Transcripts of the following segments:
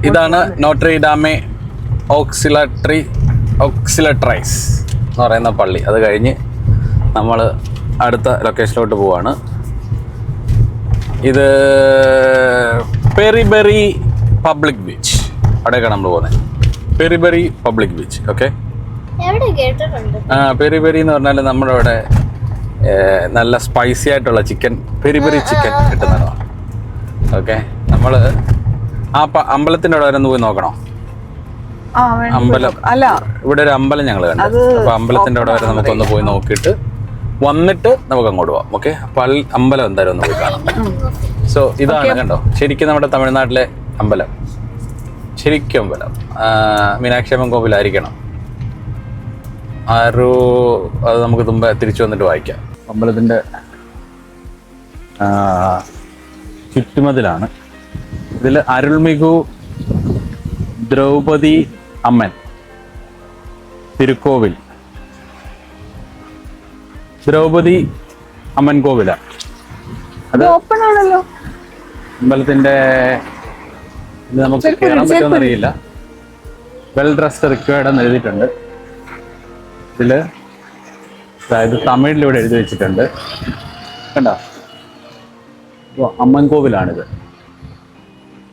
ഇതാണ് നോട്രി ഡാമെ ഓക്സിലട്രൈസ് എന്ന് പറയുന്ന പള്ളി. അത് കഴിഞ്ഞ് നമ്മൾ അടുത്ത ലൊക്കേഷനിലോട്ട് പോവാണ്. ഇത് പെരിബെറി പബ്ലിക് ബീച്ച്, അവിടേക്കാണ് നമ്മൾ പോകുന്നത്. പെരിബെറി പബ്ലിക് ബീച്ച്. ഓക്കെ, പെരിബെറി എന്ന് പറഞ്ഞാൽ നമ്മുടെ ഇവിടെ നല്ല സ്പൈസി ആയിട്ടുള്ള ചിക്കൻ, പെരിബെറി ചിക്കൻ കിട്ടുന്നതാണ്. ഓക്കെ, നമ്മൾ ആ അമ്പലത്തിൻ്റെ അവിടെ വരെ ഒന്ന് പോയി നോക്കണോ? അമ്പലം അല്ല, ഇവിടെ ഒരു അമ്പലം ഞങ്ങൾ കണ്ടു. അപ്പൊ അമ്പലത്തിന്റെ അവിടെ വരെ നമുക്കൊന്ന് പോയി നോക്കിയിട്ട് വന്നിട്ട് നമുക്ക് അങ്ങോട്ട് പോവാം. ഓക്കെ, അമ്പലം എന്തായാലും ഒന്ന് പോയി കാണാം. സോ ഇതാണ് കണ്ടോ, ശരിക്കും നമ്മുടെ തമിഴ്നാട്ടിലെ അമ്പലം, ശരിക്കും അമ്പലം. മീനാക്ഷി അമ്മൻ കോവിലായിരിക്കണം. അത് നമുക്ക് തുമ്പ തിരിച്ചു വന്നിട്ട് വായിക്കാം. അമ്പലത്തിന്റെ ചുറ്റുമതിലാണ്. ഇതിൽ അരുൾമികു ദ്രൗപദി അമ്മൻ തിരുക്കോവിൽ, ദ്രൗപദി അമ്മൻ കോവില. അത് ഓപ്പൺ ആണല്ലോ. അമ്പലത്തിന്റെ ഇത് നമുക്ക് കയറാൻ പറ്റുമെന്ന് അറിയില്ല. വെൽ ഡ്രസ്ഡ് റിക്വയർഡ് എന്ന് എഴുതിയിട്ടുണ്ട് ഇതില്. അതായത് തമിഴിലൂടെ എഴുതി വെച്ചിട്ടുണ്ട്, കണ്ടോ? അമ്മൻ കോവിലാണിത്.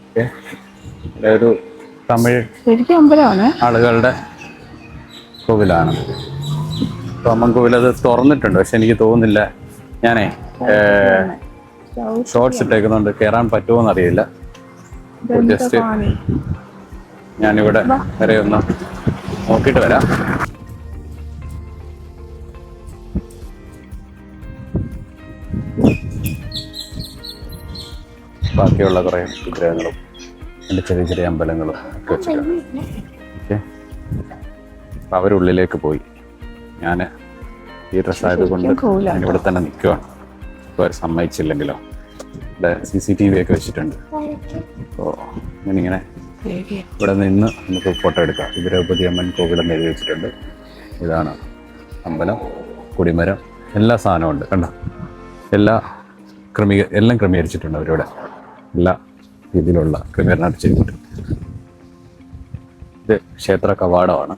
ഓക്കെ, ഒരു തമിഴ് ആളുകളുടെ കോവിലാണ്. അമ്മൻ കോവിൽ അത് തുറന്നിട്ടുണ്ട്, പക്ഷെ എനിക്ക് തോന്നുന്നില്ല. ഞാനേ ഷോർട്സ് ഇട്ടേക്കുന്നുണ്ട്, കയറാൻ പറ്റുമോ എന്നറിയില്ല. ജസ്റ്റ് ഞാനിവിടെ വരെ ഒന്ന് നോക്കിയിട്ട് വരാം. ബാക്കിയുള്ള കുറേ വിഗ്രഹങ്ങളും എൻ്റെ ചെറിയ ചെറിയ അമ്പലങ്ങളും ഒക്കെ വെച്ചിട്ടുണ്ട്. ഓക്കെ, അപ്പം അവരുള്ളിലേക്ക് പോയി. ഞാൻ ഈ ഡ്രസ്സ് ആയതുകൊണ്ട് ഞാനിവിടെ തന്നെ നിൽക്കുവാണ്. അപ്പോൾ അവർ സമ്മതിച്ചില്ലെങ്കിലോ. ഇവിടെ CCTV ഒക്കെ വെച്ചിട്ടുണ്ട്. അപ്പോൾ ഞാനിങ്ങനെ ഇവിടെ നിന്ന് നമുക്ക് ഫോട്ടോ എടുക്കാം. ദ്രൗപദി അമ്മൻ കോവിലെന്ന് എഴുതി വെച്ചിട്ടുണ്ട്. ഇതാണ് അമ്പലം, കൊടിമരം, എല്ലാ സാധനവും ഉണ്ട്. കണ്ടോ, എല്ലാം ക്രമീകരിച്ചിട്ടുണ്ട് അവരിവിടെ. എല്ലാ രീതിയിലുള്ള ക്രമീകരണം ചെയ്തിട്ടുണ്ട്. ഇത് ക്ഷേത്ര കവാടമാണ്.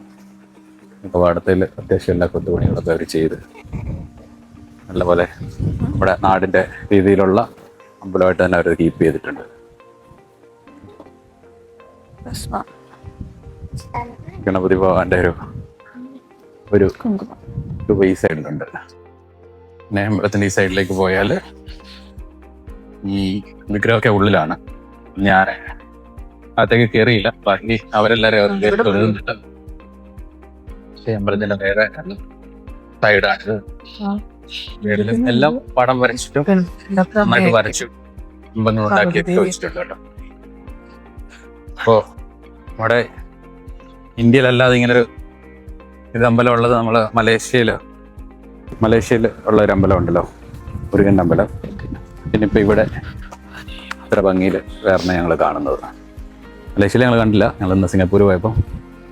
കവാടത്തിൽ അത്യാവശ്യം എല്ലാ കൊത്തുപണികളൊക്കെ അവർ ചെയ്ത് നല്ലപോലെ നമ്മുടെ നാടിൻ്റെ രീതിയിലുള്ള അമ്പലമായിട്ട് തന്നെ അവർ കീപ്പ് ചെയ്തിട്ടുണ്ട്. ഗണപതി ഭഗവാന്റെ ഒരു ഈ സൈഡിലുണ്ട്. പിന്നെ അമ്പലത്തിൻ്റെ ഈ സൈഡിലേക്ക് പോയാൽ ഈ വിഗ്രഹമൊക്കെ ഉള്ളിലാണ്. ഞാൻ അകത്തേക്ക് കയറിയില്ല, ബാക്കി അവരെല്ലാവരും തൊഴുന്നുണ്ട്. പക്ഷേ അമ്പലത്തിന്റെ വേറെ സൈഡാണ്. വീടിലും എല്ലാം പടം വരച്ചിട്ടും നന്നായിട്ട് വരച്ചു ബിംബങ്ങൾ ഉണ്ടാക്കിയൊക്കെ വെച്ചിട്ടുണ്ട് കേട്ടോ. അപ്പോ നമ്മുടെ ഇന്ത്യയിലല്ലാതെ ഇങ്ങനൊരു ഇത് അമ്പലം ഉള്ളത് നമ്മൾ മലേഷ്യയിൽ ഉള്ള ഒരു അമ്പലം ഉണ്ടല്ലോ, മുരുകൻ്റെ അമ്പലം. പിന്നെ ഇപ്പം ഇവിടെ ഇത്ര ഭംഗിയിൽ വേറെ ഞങ്ങൾ കാണുന്നത്. മലേഷ്യയിൽ ഞങ്ങൾ കണ്ടില്ല. ഞങ്ങൾ ഇന്ന് സിംഗപ്പൂർ പോയപ്പോൾ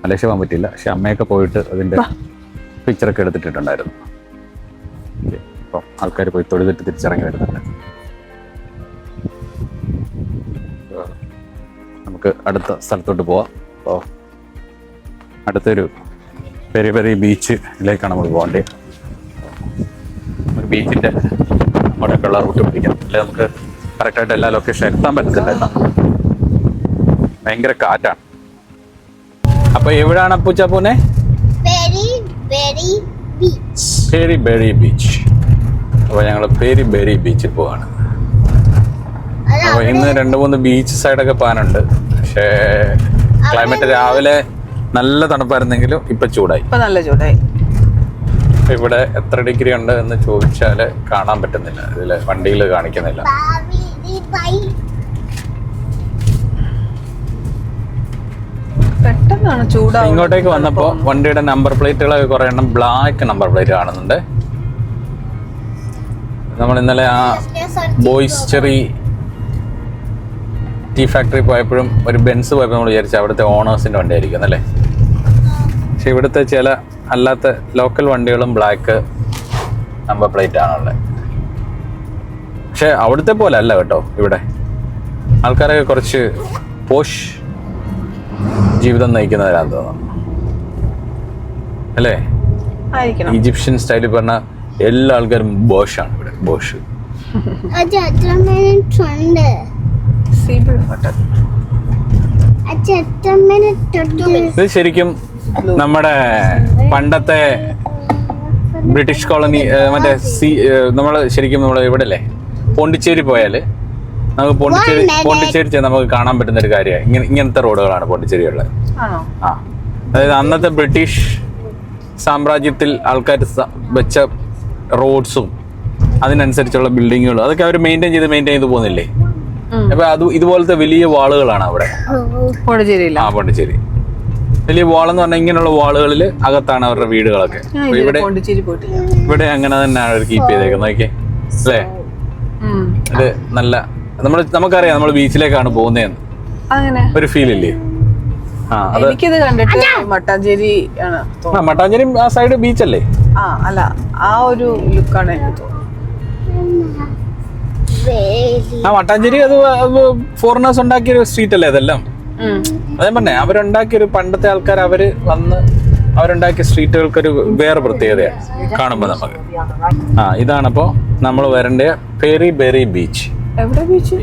മലേഷ്യ പോകാൻ പറ്റില്ല. പക്ഷെ അമ്മയൊക്കെ പോയിട്ട് അതിൻ്റെ പിക്ചറൊക്കെ എടുത്തിട്ടുണ്ടായിരുന്നു. അപ്പം ആൾക്കാർ പോയി തൊഴുതിട്ട് തിരിച്ചിറങ്ങി വരുന്നുണ്ട്. നമുക്ക് അടുത്ത സ്ഥലത്തോട്ട് പോവാം. അപ്പോൾ അടുത്തൊരു പെരിബെറി ബീച്ചിലേക്കാണ് നമ്മൾ പോകേണ്ടത്. ഒരു ബീച്ചിൻ്റെ അങ്ങോട്ടൊക്കെയുള്ള റൂട്ട് പിടിക്കാം. അല്ലെ നമുക്ക് കറക്റ്റായിട്ട് എല്ലാ ലൊക്കേഷൻ എത്താൻ പറ്റത്തില്ല, ഭയങ്കര കാറ്റാണ്. അപ്പൊ എവിടാണ് അപ്പൂച്ച പോന്നെ? പെരിബെറി ബീച്ച്. അപ്പൊ ഞങ്ങള് പെരിബെറി ബീച്ചിൽ പോവാണ്. അപ്പൊ ഇന്ന് 2-3 ബീച്ച് സൈഡൊക്കെ പോകാനുണ്ട്. പക്ഷേ ക്ലൈമറ്റ് രാവിലെ നല്ല തണുപ്പായിരുന്നെങ്കിലും ഇപ്പൊ ചൂടായി. ഇവിടെ എത്ര ഡിഗ്രി ഉണ്ട് എന്ന് ചോദിച്ചാല് കാണാൻ പറ്റുന്നില്ല, ഇതില് വണ്ടിയിൽ കാണിക്കുന്നില്ല. ഇങ്ങോട്ടേക്ക് വന്നപ്പോ വണ്ടിയുടെ നമ്പർ പ്ലേറ്റുകളൊക്കെ കുറെ എണ്ണം ബ്ലാക്ക് നമ്പർ പ്ലേറ്റ് കാണുന്നുണ്ട്. നമ്മൾ ഇന്നലെ ആ ബോയ്സ് ചെറി ടീ ഫാക്ടറി പോയപ്പോഴും ഒരു ബെൻസ് പോയപ്പോൾ നമ്മൾ വിചാരിച്ചു അവിടുത്തെ ഓണേഴ്സിന്റെ വണ്ടി ആയിരിക്കും അല്ലേ. പക്ഷെ ഇവിടുത്തെ ചില അല്ലാത്ത ലോക്കൽ വണ്ടികളും ബ്ലാക്ക് നമ്പർ പ്ലേറ്റ് ആണുള്ളത്. പക്ഷെ അവിടുത്തെ പോലെ അല്ല കേട്ടോ. ഇവിടെ ആൾക്കാരൊക്കെ കുറച്ച് പോഷ് ജീവിതം നയിക്കുന്നവരാന്ന് തോന്നുന്നു അല്ലേ? ഈജിപ്ഷ്യൻ സ്റ്റൈലിൽ പറഞ്ഞ എല്ലാ ആൾക്കാരും ബോഷാണ് ഇവിടെ. ബോഷ് ഇത് ശരിക്കും നമ്മുടെ പണ്ടത്തെ ബ്രിട്ടീഷ് കോളനി മറ്റേ നമ്മൾ ശരിക്കും നമ്മൾ ഇവിടെ അല്ലേ പോണ്ടിച്ചേരി പോയാല് നമുക്ക് പോണ്ടിച്ചേരി ചെന്ന് നമുക്ക് കാണാൻ പറ്റുന്ന ഒരു കാര്യമാണ് ഇങ്ങനത്തെ റോഡുകളാണ് പോണ്ടിച്ചേരിയുള്ളത്. ആ, അതായത് അന്നത്തെ ബ്രിട്ടീഷ് സാമ്രാജ്യത്തിൽ ആൾക്കാർ വെച്ച റോഡ്സും അതിനനുസരിച്ചുള്ള ബിൽഡിങ്ങുകളും അതൊക്കെ അവർ മെയിൻറ്റെയിൻ ചെയ്ത് പോകുന്നില്ലേ? അപ്പൊ അത് ഇതുപോലത്തെ വലിയ വാളുകളാണ് അവിടെ പോണ്ടിച്ചേരി. വലിയ വാളെന്ന് പറഞ്ഞാൽ ഇങ്ങനെയുള്ള വാളുകളിൽ അകത്താണ് അവരുടെ വീടുകളൊക്കെ. ഇവിടെ അങ്ങനെ തന്നെയാണ് അവർ കീപ്പ് ചെയ്തേക്കുന്നത്. നോക്കിയേ അല്ലേ? ഇത് നല്ല നമുക്കറിയാം നമ്മൾ ബീച്ചിലേക്കാണ് പോകുന്നതെന്ന് ഒരു ഫീൽ ഇല്ലേ? മട്ടാഞ്ചേരി മട്ടാഞ്ചേരി ആ സൈഡ് ബീച്ചല്ലേ? അല്ല, ആ ഒരു ലുക്കാണ് എനിക്ക് തോന്നുന്നത്. മട്ടാഞ്ചേരി അത് ഫോറിനേഴ്സ് ഉണ്ടാക്കിയൊരു സ്ട്രീറ്റ് അല്ലേ അതെല്ലാം? അതേ പറഞ്ഞേ, അവരുണ്ടാക്കിയൊരു പണ്ടത്തെ ആൾക്കാർ അവരുണ്ടാക്കിയ സ്ട്രീറ്റുകൾക്കൊരു വേറെ പ്രത്യേകതയാണ് കാണുമ്പോ നമുക്ക്. ഇതാണപ്പോ നമ്മൾ വരേണ്ട പെരി ബെറി ബീച്ച്.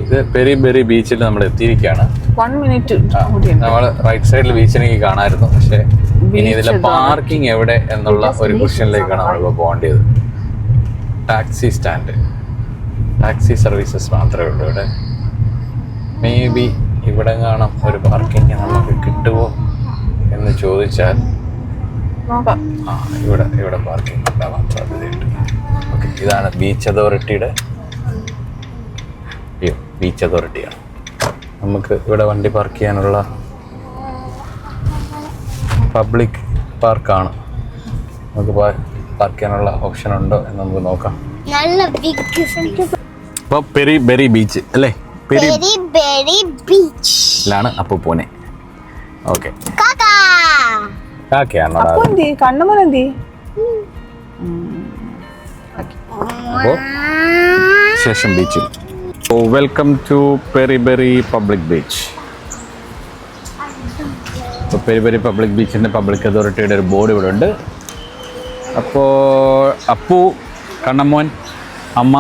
ഇത് പെരി ബെറി ബീച്ചിൽ നമ്മൾ എത്തിയിരിക്കുകയാണ്. 1 minute നമ്മള് റൈറ്റ് സൈഡിൽ ബീച്ച് എനിക്ക് കാണാമായിരുന്നു, പക്ഷെ ഇനി ഇതിലെ പാർക്കിംഗ് എവിടെ എന്നുള്ള ഒരു ക്വസ്റ്റ്യനിലേക്കാണ് നമ്മളിപ്പോ പോകേണ്ടത്. ടാക്സി സ്റ്റാൻഡ്, ടാക്സി സർവീസസ് മാത്രമേ ഉള്ളൂ ഇവിടെ. മേ ബി ഇവിടെ കാണാം ഒരു പാർക്കിംഗ് നമുക്ക് കിട്ടുമോ എന്ന് ചോദിച്ചാൽ ഇവിടെ പാർക്കിംഗ് ഉണ്ടാവാൻ സാധ്യതയുണ്ട്. ഓക്കെ, ഇതാണ് ബീച്ച് അതോറിറ്റിയുടെ ബീച്ച് അതോറിറ്റിയാണ്. നമുക്ക് ഇവിടെ വണ്ടി പാർക്ക് ചെയ്യാനുള്ള പബ്ലിക് പാർക്കാണ്. നമുക്ക് പാർക്ക് ചെയ്യാനുള്ള ഓപ്ഷൻ ഉണ്ടോ എന്ന് നമുക്ക് നോക്കാം. അപ്പോൾ പെരി ബെറി ബീച്ച് അല്ലേ? പെരി ബെറി ബീച്ചിലാണ് അപ്പോൾ പോനെ. ഓക്കെ, കാക്കയാണോ അപ്പോൾ ശേഷം ബീച്ചിൽ. വെൽക്കം ടു പെരി ബെറി പബ്ലിക് ബീച്ച്. അപ്പോൾ പെരി ബെറി പബ്ലിക് ബീച്ചിൻ്റെ പബ്ലിക് അതോറിറ്റിയുടെ ഒരു ബോർഡ് ഇവിടെ ഉണ്ട്. അപ്പോൾ അപ്പു, കണ്ണമ്മോൻ, അമ്മ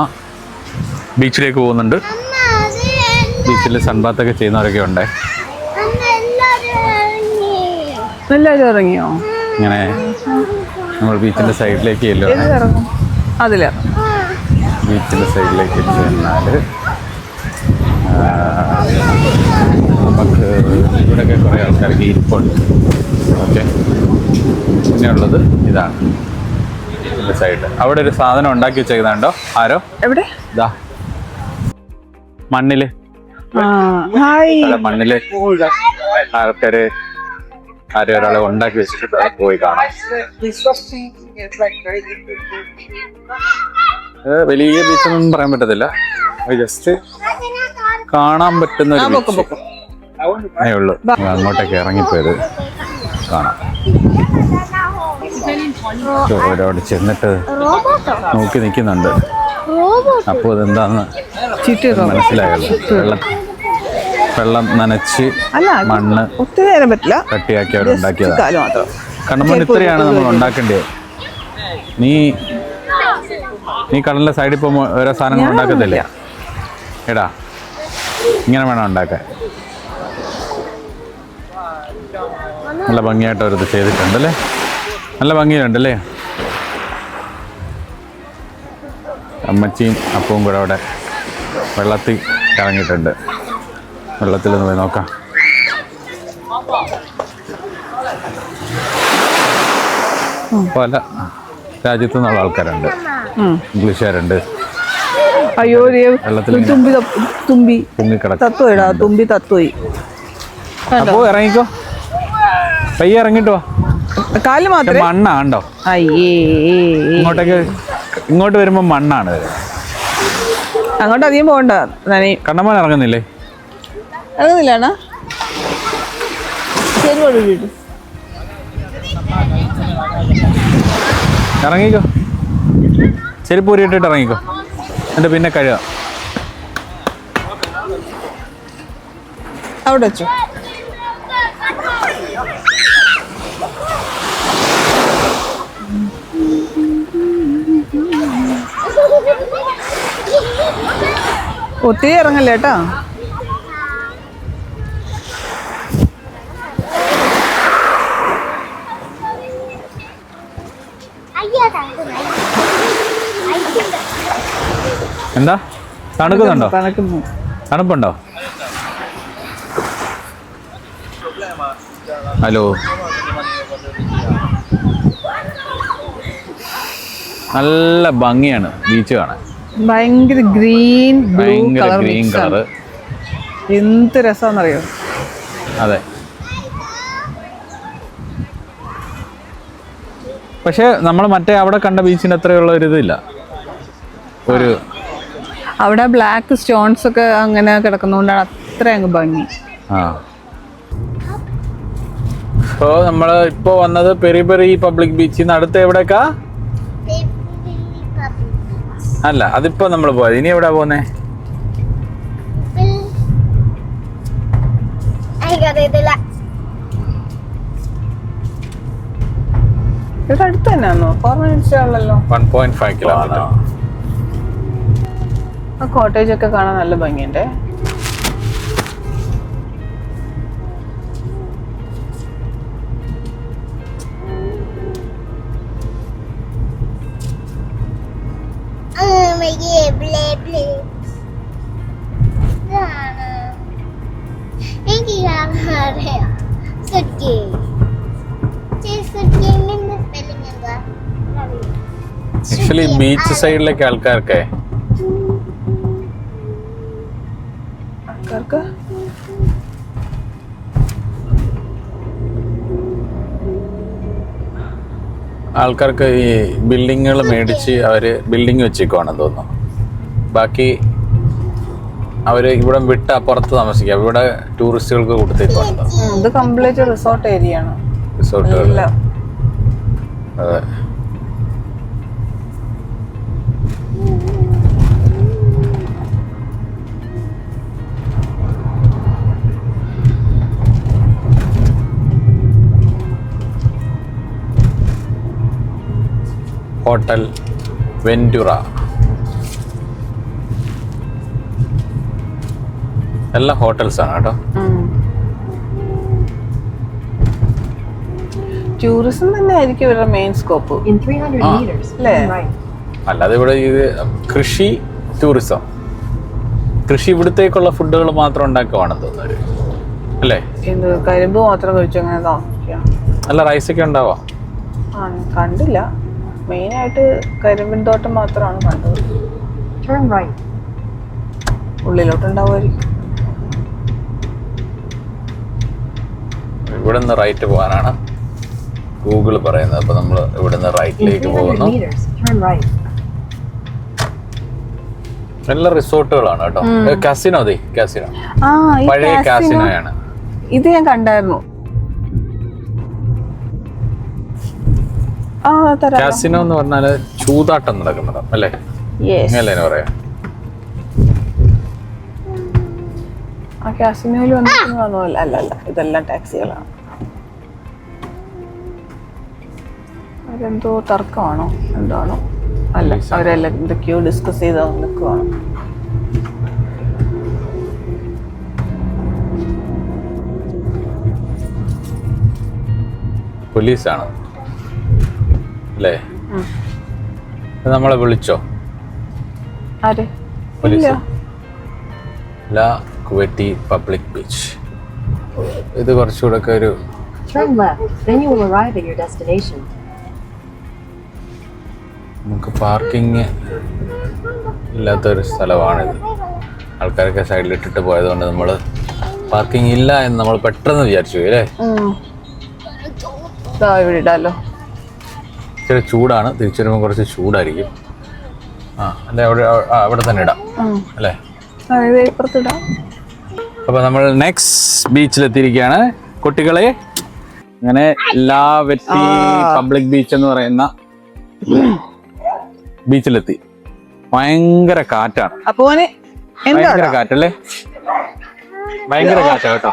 ബീച്ചിലേക്ക് പോകുന്നുണ്ട്. ബീച്ചിൽ സൺബാത്തൊക്കെ ചെയ്യുന്നവരൊക്കെ ഉണ്ട്. എല്ലാവരും ഇറങ്ങിയോ? ഇങ്ങനെ നമ്മൾ ബീച്ചിൻ്റെ സൈഡിലേക്ക് ചെല്ലോ. ബീച്ചിൻ്റെ സൈഡിലേക്ക് ചെന്നാൽ നമുക്ക് ഇവിടെയൊക്കെ കുറേ ആൾക്കാർക്ക് ഇരിപ്പുണ്ട്. ഓക്കെ, പിന്നെയുള്ളത് ഇതാണ് ഇതിൻ്റെ സൈഡ്. അവിടെ ഒരു സാധനം ഉണ്ടാക്കി വെച്ചേക്കുന്നുണ്ടോ? ആരോ? എവിടെ? ഇതാ മണ്ണില് ആൾക്കാര് ആരും ഒരാളെ ഉണ്ടാക്കി വെച്ചിട്ട് പോയി കാണാം. വലിയ ബീച്ചൊന്നും പറയാൻ പറ്റത്തില്ല, ജസ്റ്റ് കാണാൻ പറ്റുന്ന ഒരു ബീച്ചേ ഉള്ളൂ. അങ്ങോട്ടൊക്കെ ഇറങ്ങിപ്പോയത് കാണാം. ഒരാട് ചെന്നിട്ട് നോക്കി നിൽക്കുന്നുണ്ട്. അപ്പോൾ ഇതെന്താന്ന് മനസ്സിലായല്ലോ. വെള്ളം നനച്ച് മണ്ണ് കട്ടിയാക്കി അവരുണ്ടാക്കിയതാണ്. കണ്ണമ്മൻ ഇത്രയാണ് നമ്മൾ ഉണ്ടാക്കേണ്ടത്. നീ കടലിന്റെ സൈഡിൽ പോകുമ്പോൾ ഓരോ സാധനങ്ങൾ ഉണ്ടാക്കത്തില്ലേ? എടാ, ഇങ്ങനെ വേണം ഉണ്ടാക്കാൻ. നല്ല ഭംഗിയായിട്ട് അവരത് ചെയ്തിട്ടുണ്ടല്ലേ? നല്ല ഭംഗിയുണ്ടല്ലേ? അമ്മച്ചിയും അപ്പവും കൂടെ അവിടെ വെള്ളത്തിൽ ഇറങ്ങിയിട്ടുണ്ട്. വെള്ളത്തിൽ ഒന്ന് പോയി നോക്കാം. പല രാജ്യത്തു നിന്നുള്ള ആൾക്കാരുണ്ട്, ഇംഗ്ലീഷുകാരുണ്ട്. അയ്യോ, അപ്പോ ഇറങ്ങിക്കോ, പയ്യെ ഇറങ്ങിട്ടോ. കാല് മാത്രം മണ്ണാണ്ടോ? ഇങ്ങോട്ട് വരുമ്പോ മണ്ണാണ്. അങ്ങോട്ട് അധികം പോകണ്ട. കണ്ണമ്മൻ ഇറങ്ങുന്നില്ലേ? ഇറങ്ങുന്നില്ലാണ്. ഇറങ്ങിക്കോ, ചെരുപ്പ് ഊരിയിട്ടിട്ട് ഇറങ്ങിക്കോ. എന്നിട്ട് പിന്നെ കഴുകാം. അവിടെ വെച്ചോ. ഒത്തിരി ഇറങ്ങല്ലേ കേട്ടോ. എന്താ തണുക്കുന്നുണ്ടോ? തണുക്കുന്നു. തണുപ്പുണ്ടോ? ഹലോ, നല്ല ഭംഗിയാണ് ബീച്ച് കാണാൻ. ഭയങ്കര ഗ്രീൻ ഭയങ്കര ഗ്രീൻ കളറ്. എന്ത് രസമാണെന്നറിയോ? അതെ, പക്ഷെ നമ്മൾ മറ്റേ അവിടെ കണ്ട ബീച്ചിന് അത്രയുള്ള ഒരു ഇതില്ല. ഒരു അവിടെ ബ്ലാക്ക് സ്റ്റോൺസ് ഒക്കെ അങ്ങനെ കിടക്കുന്നതുകൊണ്ടാണ് അത്ര അങ്ങ് ഭംഗി. ആ, ഇപ്പോ നമ്മള് ഇപ്പൊ വന്നത് പെരി പെരി പബ്ലിക് ബീച്ചിൽ നിന്ന് അടുത്ത് എവിടേക്കാ? അല്ല, അതിപ്പോ നമ്മള് പോയത്. ഇനി എവിടാ പോന്നേ? ഇവിടെ അടുത്ത് തന്നെയാണോ? 4 minutes ആണല്ലോ. 1.5 കിലോമീറ്റർ. ആ കോട്ടേജ് ഒക്കെ കാണാൻ നല്ല ഭംഗിയുണ്ട്. ആക്ച്വലി ബീച്ച് സൈഡിലേക്ക് ആൾക്കാർക്ക് ആൾക്കാർക്ക് ഈ ബിൽഡിങ്ങുകൾ മേടിച്ച് അവര് ബിൽഡിങ് വെച്ചേക്കുവാണെന്ന് തോന്നുന്നു. ബാക്കി അവര് ഇവിടെ വിട്ട് അപ്പുറത്ത് താമസിക്കാം. ഇവിടെ ടൂറിസ്റ്റുകൾക്ക് കൊടുത്തേക്കുവാണെന്ന്. ഇത് കംപ്ലീറ്റ് റിസോർട്ട് ഏരിയ ആണ്. റിസോർട്ടുകൾ. അതെ, ഹോട്ടൽ വെൻറ്റുറ. എല്ലാം ഹോട്ടൽസ് ആണ് കേട്ടോ. ടൂറിസം തന്നെ ആയിരിക്കും ഇവരുടെ മെയിൻ സ്കോപ്പ്. അല്ലാതെ ഇവിടെ ഇത് കൃഷി ടൂറിസം, കൃഷി ഇവിടത്തേക്കുള്ള ഫുഡുകൾ മാത്രം ഉണ്ടാക്കുവാണെന്ന് തോന്നുന്നു അല്ലേ? കരിമ്പ് മാത്രം കഴിച്ചു അങ്ങനെ താമസിക്കാം. നല്ല റൈസൊക്കെ ഉണ്ടാവാം. കണ്ടില്ല, മെയിനായിട്ട് കരിമ്പിൻ തോട്ടം മാത്രമാണ് കണ്ടത്. ഉള്ളിലോട്ടുണ്ടാവുമായിരിക്കും. ഇവിടെ നിന്ന് റൈറ്റ് പോകാനാണ് ഗൂഗിൾ പറയുന്നത്. അപ്പൊ നമ്മൾ ഇവിടെ നിന്ന് റൈറ്റിലേക്ക് പോകുന്നു. നല്ല റിസോർട്ടുകളാണ് കേട്ടോ. കാസിനോ, അതെ കാസിനോ, പഴയ കാസിനോയാണ്. ഇത് ഞാൻ കണ്ടായിരുന്നു. കാസിനോ എന്ന് പറഞ്ഞാല് ചൂതാട്ടം നടക്കുന്നത് അല്ലേ? അങ്ങനല്ലേ പറയാ? ആ കാസിനോയിൽ വന്നിട്ടുണ്ടോ? അല്ല, ഇതെല്ലാം ടാക്സികളാണ്. അതെന്തോ തർക്കമാണോ എന്താണോ? അല്ല, അവരെല്ലാം എന്തൊക്കെയോ ഡിസ്കസ് ചെയ്ത് നിൽക്കുവാണ്. പോലീസാണ് അല്ലേ? നമ്മളെ വിളിച്ചോ? ആര്? പോലീസ്. ലാ കുവൈറ്റി പബ്ലിക് ബീച്ച്. ഇത് കുറച്ചുകൂടെ ഒക്കെ ഒരു നമുക്ക് പാർക്കിംഗ് ഇല്ലാത്തൊരു സ്ഥലമാണിത്. ആൾക്കാരൊക്കെ സൈഡിലിട്ടിട്ട് പോയതുകൊണ്ട് നമ്മൾ പാർക്കിംഗ് ഇല്ല എന്ന് നമ്മൾ പെട്ടെന്ന് വിചാരിച്ചു അല്ലേ? ഇവിടെ ഇടാലോ. ഇച്ചിരി ചൂടാണ്, തിരിച്ചു വരുമ്പോൾ കുറച്ച് ചൂടായിരിക്കും. അല്ലെ അവിടെ തന്നെ ഇടാം അല്ലേ? ഇപ്പുറത്തിടാം. അപ്പൊ നമ്മൾ നെക്സ്റ്റ് ബീച്ചിലെത്തിയിരിക്കുകയാണ് കുട്ടികളെ. അങ്ങനെ ലാ വെറ്റി പബ്ലിക് ബീച്ച് എന്ന് പറയുന്ന ബീച്ചിലെത്തി. ഭയങ്കര കാറ്റാണ്. ഭയങ്കര കാറ്റല്ലേ? ഭയങ്കര കാറ്റാ കേട്ടോ.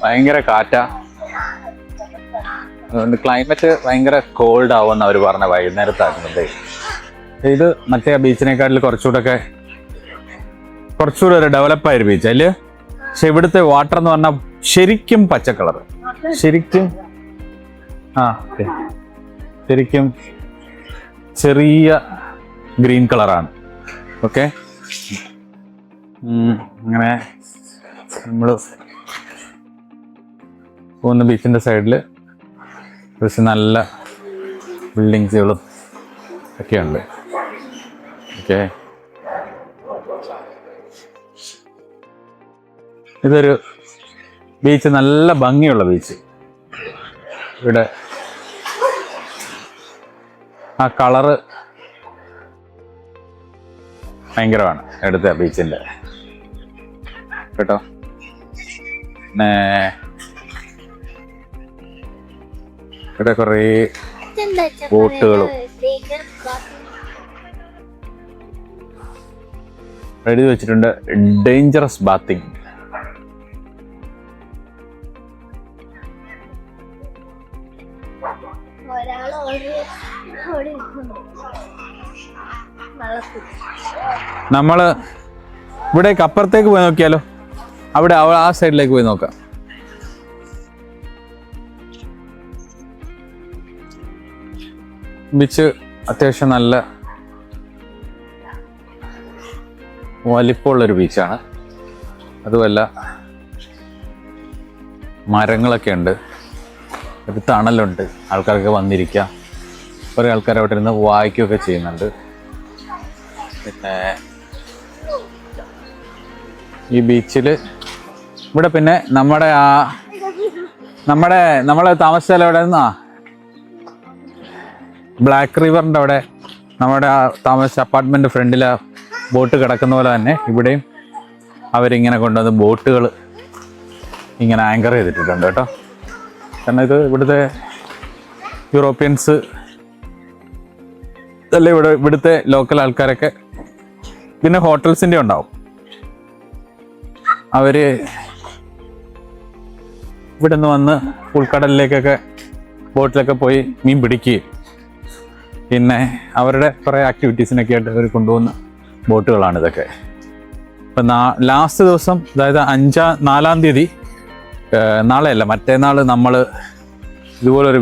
ഭയങ്കര കാറ്റാ. അതുകൊണ്ട് ക്ലൈമറ്റ് ഭയങ്കര കോൾഡ് ആവുമെന്ന് അവർ പറഞ്ഞ വൈകുന്നേരത്താക്കുന്നത്. ഇത് മറ്റേ ബീച്ചിനേക്കാട്ടിൽ കുറച്ചുകൂടെ ഒരു ഡെവലപ്പായൊരു ബീച്ച് അല്ലേ. പക്ഷെ ഇവിടുത്തെ വാട്ടർ എന്ന് പറഞ്ഞാൽ ശരിക്കും പച്ച കളർ, ശരിക്കും ശരിക്കും ചെറിയ ഗ്രീൻ കളറാണ്. ഓക്കെ, അങ്ങനെ നമ്മൾ പോകുന്ന ബീച്ചിൻ്റെ സൈഡിൽ കുറച്ച് നല്ല ബിൽഡിങ്സുകളും ഒക്കെയുണ്ട്. ഓക്കെ, ഇതൊരു ബീച്ച്, നല്ല ഭംഗിയുള്ള ബീച്ച്. ഇവിടെ ആ കളറ് ഭയങ്കരമാണ് ഇവിടുത്തെ ബീച്ചിൻ്റെ കേട്ടോ. പിന്നെ ഇവിടെ കുറേ ബോട്ടുകളും എഴുതി വെച്ചിട്ടുണ്ട്, ഡേഞ്ചറസ് ബാത്തിങ്. നമ്മള് ഇവിടേക്ക് അപ്പുറത്തേക്ക് പോയി നോക്കിയാലോ, അവിടെ ആ സൈഡിലേക്ക് പോയി നോക്കാം. ബീച്ച് അത്യാവശ്യം നല്ല വലിപ്പമുള്ളൊരു ബീച്ചാണ്. അതുമല്ല മരങ്ങളൊക്കെ ഉണ്ട്, ഒരു തണലുണ്ട്, ആൾക്കാർക്ക് വന്നിരിക്കാം. കുറേ ആൾക്കാർ അവിടെ ഇരുന്ന് വായിക്കുകയൊക്കെ ചെയ്യുന്നുണ്ട്. പിന്നെ ഈ ബീച്ചിൽ ഇവിടെ പിന്നെ നമ്മൾ താമസിച്ച സ്ഥലം എവിടെ നിന്നാ, ബ്ലാക്ക് റിവറിൻ്റെ അവിടെ നമ്മുടെ ആ താമസിച്ച അപ്പാർട്ട്മെന്റ് ഫ്രണ്ടിൽ ആ ബോട്ട് കിടക്കുന്ന പോലെ തന്നെ ഇവിടെയും അവരിങ്ങനെ കൊണ്ടുവന്ന് ബോട്ടുകൾ ഇങ്ങനെ ആങ്കർ ചെയ്തിട്ടുണ്ട് കേട്ടോ. കാരണം ഇത് ഇവിടുത്തെ യൂറോപ്യൻസ് അല്ല, ഇവിടുത്തെ ലോക്കൽ ആൾക്കാരൊക്കെ, പിന്നെ ഹോട്ടൽസിൻ്റെ ഉണ്ടാവും. അവര് ഇവിടെ നിന്ന് വന്ന് ഉൾക്കടലിലേക്കൊക്കെ ബോട്ടിലൊക്കെ പോയി മീൻ പിടിക്കുകയും പിന്നെ അവരുടെ കുറേ ആക്ടിവിറ്റീസിനൊക്കെ ആയിട്ട് അവർ കൊണ്ടുപോകുന്ന ബോട്ടുകളാണ് ഇതൊക്കെ. ഇപ്പം ലാസ്റ്റ് ദിവസം, അതായത് 4-ാം തീയതി, നാളെയല്ല മറ്റേന്നാൾ, നമ്മൾ ഇതുപോലൊരു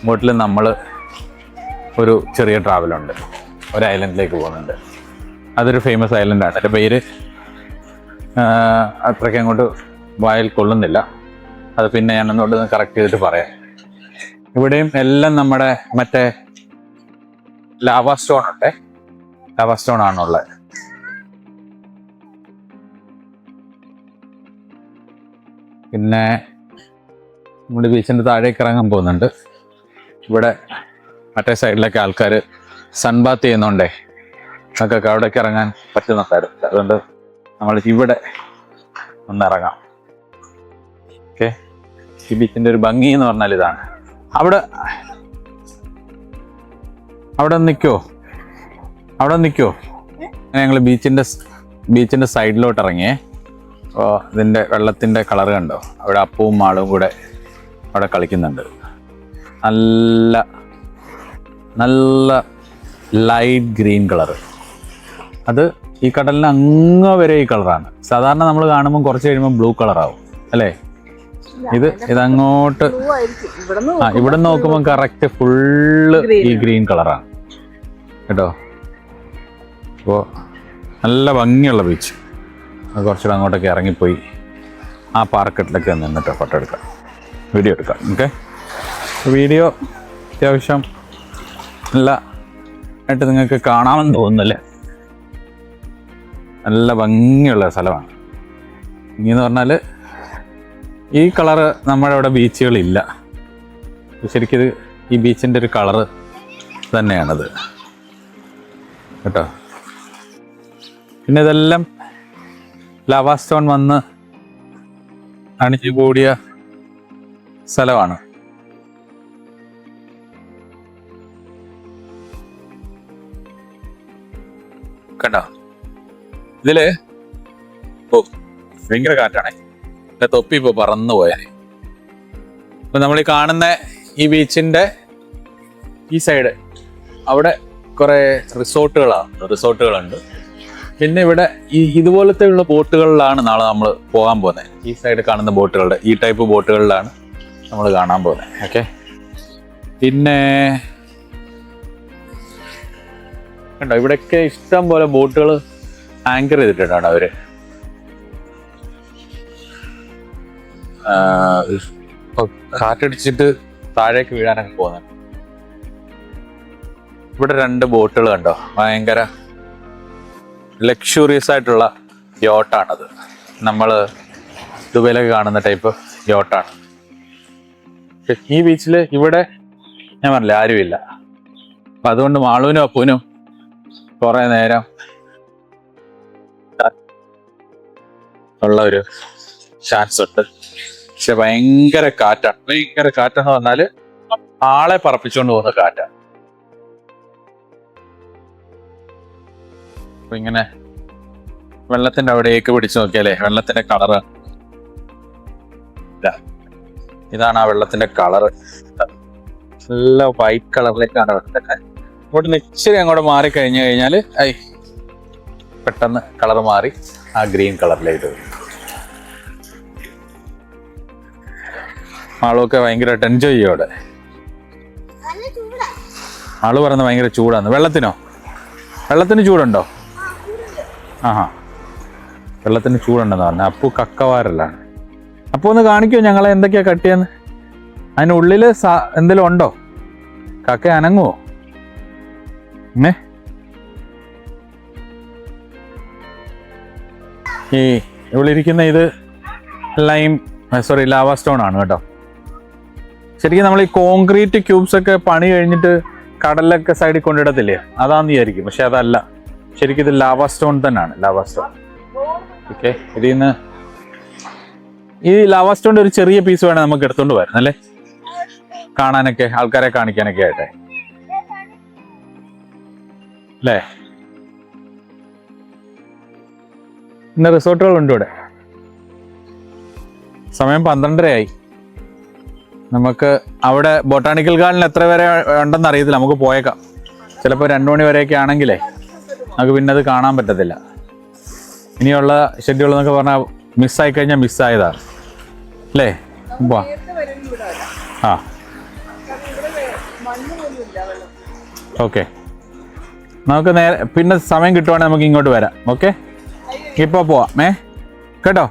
ബോട്ടിൽ നമ്മൾ ഒരു ചെറിയ ട്രാവലുണ്ട്, ഒരു ഐലൻഡിലേക്ക് പോകുന്നുണ്ട്. അതൊരു ഫേമസ് ഐലൻഡാണ്. അതിൻ്റെ പേര് അത്രയ്ക്ക് അങ്ങോട്ട് വായിൽ കൊള്ളുന്നില്ല, അത് പിന്നെ ഞാൻ ഒന്നുകൊണ്ട് കറക്റ്റ് ചെയ്തിട്ട് പറയാം. ഇവിടെയും എല്ലാം നമ്മുടെ മറ്റേ ലാവാ സ്റ്റോൺ ഉണ്ട്, ലാവാ സ്റ്റോൺ ആണുള്ളത്. പിന്നെ നമ്മൾ ബീച്ചിൻ്റെ താഴേക്ക് ഇറങ്ങാൻ പോകുന്നുണ്ട്. ഇവിടെ മറ്റേ സൈഡിലൊക്കെ ആൾക്കാർ സൺബാത്ത് ചെയ്യുന്നുണ്ടേ, നമുക്കൊക്കെ അവിടേക്ക് ഇറങ്ങാൻ പറ്റുന്നുണ്ടായിരുന്നു. അതുകൊണ്ട് നമ്മൾ ഇവിടെ ഒന്നിറങ്ങാം. ഓക്കെ, ഈ ബീച്ചിൻ്റെ ഒരു ഭംഗി എന്ന് പറഞ്ഞാൽ ഇതാണ്. അവിടെ നിൽക്കുമോ? ഞങ്ങൾ ബീച്ചിൻ്റെ സൈഡിലോട്ട് ഇറങ്ങിയേ. അപ്പോൾ ഇതിൻ്റെ വെള്ളത്തിൻ്റെ കളർ കണ്ടോ, അവിടെ അപ്പവും മാളും കൂടെ അവിടെ കളിക്കുന്നുണ്ട്. നല്ല ലൈറ്റ് ഗ്രീൻ കളർ. അത് ഈ കടലിന് അങ്ങ് വരെ ഈ കളറാണ്. സാധാരണ നമ്മൾ കാണുമ്പോൾ കുറച്ച് കഴിയുമ്പോൾ ബ്ലൂ കളറാവും അല്ലേ. ഇതങ്ങോട്ട് ഇവിടെ നോക്കുമ്പോൾ കറക്റ്റ് ഫുള്ള് ഈ ഗ്രീൻ കളറാണ് കേട്ടോ. അപ്പോൾ നല്ല ഭംഗിയുള്ള ബീച്ച്. അത് കുറച്ചുകൂടെ അങ്ങോട്ടൊക്കെ ഇറങ്ങിപ്പോയി ആ പാർക്കറ്റിലൊക്കെ നിന്നിട്ട് ഫോട്ടോ എടുക്കാം, വീഡിയോ എടുക്കാം. ഓക്കെ, വീഡിയോ അത്യാവശ്യം നല്ല ആയിട്ട് നിങ്ങൾക്ക് കാണാമെന്ന് തോന്നുന്നല്ലേ. നല്ല ഭംഗിയുള്ള സ്ഥലമാണ്. ഇങ്ങനെ പറഞ്ഞാൽ ഈ കളറ് നമ്മുടെ ഇവിടെ ബീച്ചുകളില്ല. ശരിക്കും ഈ ബീച്ചിൻ്റെ ഒരു കളറ് തന്നെയാണത് കേട്ടോ. പിന്നെ ഇതെല്ലാം ലാവാ സ്റ്റോൺ വന്ന് അണിഞ്ഞു കൂടിയ സ്ഥലമാണ്. കണ്ടോ ഇതില്? ഭയങ്കര കാറ്റാണേ. തൊപ്പി ഇപ്പൊ പറന്നു പോയാൽ ഇപ്പം നമ്മൾ ഈ കാണുന്ന ഈ ബീച്ചിൻ്റെ ഈ സൈഡ് അവിടെ കുറേ റിസോർട്ടുകളുണ്ട്. പിന്നെ ഇവിടെ ഈ ഇതുപോലത്തെ ഉള്ള ബോട്ടുകളിലാണ് നാളെ നമ്മൾ പോകാൻ പോകുന്നത്. ഈ സൈഡ് കാണുന്ന ബോട്ടുകളുടെ ഈ ടൈപ്പ് ബോട്ടുകളിലാണ് നമ്മൾ കാണാൻ പോകുന്നത്. ഓക്കെ, പിന്നെ കണ്ടോ ഇവിടെയൊക്കെ ഇഷ്ടം പോലെ ബോട്ടുകൾ ആങ്കർ ചെയ്തിട്ടുണ്ടാണ് അവര്. കാറ്റടിച്ചിട്ട് താഴേക്ക് വീഴാനൊക്കെ പോകുന്നത്. ഇവിടെ 2 ബോട്ടുകൾ കണ്ടോ, ഭയങ്കര ലക്ഷൂറിയസ് ആയിട്ടുള്ള യോട്ടാണത്. നമ്മൾ ദുബൈയിലൊക്കെ കാണുന്ന ടൈപ്പ് യോട്ടാണ്. ഈ ബീച്ചിൽ ഇവിടെ ഞാൻ പറഞ്ഞില്ല ആരുമില്ല. അപ്പം അതുകൊണ്ട് മാളൂനും അപ്പൂനും കുറേ നേരം ഉള്ള ഒരു ചാൻസ് ഉണ്ട്. പക്ഷെ ഭയങ്കര കാറ്റാണ്. ഭയങ്കര കാറ്റെന്ന് പറഞ്ഞാൽ ആളെ പറപ്പിച്ചുകൊണ്ട് പോകുന്ന കാറ്റാണ്. അപ്പൊ ഇങ്ങനെ വെള്ളത്തിന്റെ അവിടേക്ക് പിടിച്ചു നോക്കിയാലേ വെള്ളത്തിന്റെ കളറ് ഇതാണ്. ആ വെള്ളത്തിന്റെ കളറ് നല്ല വൈറ്റ് കളറിലേക്കാണ് വെള്ളത്തിന്റെ. അങ്ങോട്ട് ഇച്ചിരി അങ്ങോട്ട് മാറി കഴിഞ്ഞു കഴിഞ്ഞാൽ പെട്ടെന്ന് കളർ മാറി ആ ഗ്രീൻ കളറിലേക്ക് വരും. ആളൊക്കെ ഭയങ്കരമായിട്ട് എൻജോയ് ചെയ്യും അവിടെ. ആള് പറയുന്നത് ഭയങ്കര ചൂടാണ്. വെള്ളത്തിന് ചൂടുണ്ടോ? ആഹാ, വെള്ളത്തിന് ചൂടുണ്ടെന്ന് പറഞ്ഞ അപ്പു കക്കവാരല്ലാണ്. അപ്പോൾ ഒന്ന് കാണിക്കോ ഞങ്ങളെ എന്തൊക്കെയാ കട്ടിയെന്ന്? അതിനുള്ളിൽ എന്തെങ്കിലും ഉണ്ടോ? കക്ക അനങ്ങുവോ? ഈ ഇവിടെ ഇരിക്കുന്ന ഇത് ലാവ സ്റ്റോൺ ആണ് കേട്ടോ. ശരിക്കും നമ്മൾ ഈ കോൺക്രീറ്റ് ക്യൂബ്സ് ഒക്കെ പണി കഴിഞ്ഞിട്ട് കടലിലൊക്കെ സൈഡിൽ കൊണ്ടിടത്തില്ലേ, അതാന്ന് വിചാരിക്കും. പക്ഷെ അതല്ല, ശരിക്കും ഇത് ലാവ സ്റ്റോൺ തന്നെയാണ്. Lava stone. ഓക്കെ, ഇതിൽ നിന്ന് ഈ ലാവ സ്റ്റോണിന്റെ ഒരു ചെറിയ പീസ് വേണേൽ നമുക്ക് എടുത്തോണ്ട് വരാം അല്ലേ, കാണാനൊക്കെ, ആൾക്കാരെ കാണിക്കാനൊക്കെ ആയിട്ടെ അല്ലേ. ഇന്ന് റിസോർട്ടുകളുണ്ട് ഇവിടെ. സമയം 12:30 നമുക്ക് അവിടെ ബൊട്ടാണിക്കൽ ഗാർഡനിൽ എത്ര വരെ ഉണ്ടെന്ന് അറിയത്തില്ല. നമുക്ക് പോയേക്കാം. ചിലപ്പോൾ 2 മണി വരെയൊക്കെ ആണെങ്കിലേ നമുക്ക് പിന്നെ അത് കാണാൻ പറ്റത്തില്ല. ഇനിയുള്ള ഷെഡ്യൂൾ എന്നൊക്കെ പറഞ്ഞാൽ മിസ്സായി കഴിഞ്ഞാൽ മിസ്സായതാണ് അല്ലേ. ആ ഓക്കെ, നമുക്ക് നേരെ പിന്നെ സമയം കിട്ടുവാണെങ്കിൽ നമുക്ക് ഇങ്ങോട്ട് വരാം. ഓക്കെ, ഇപ്പോൾ പോവാം കേട്ടോ.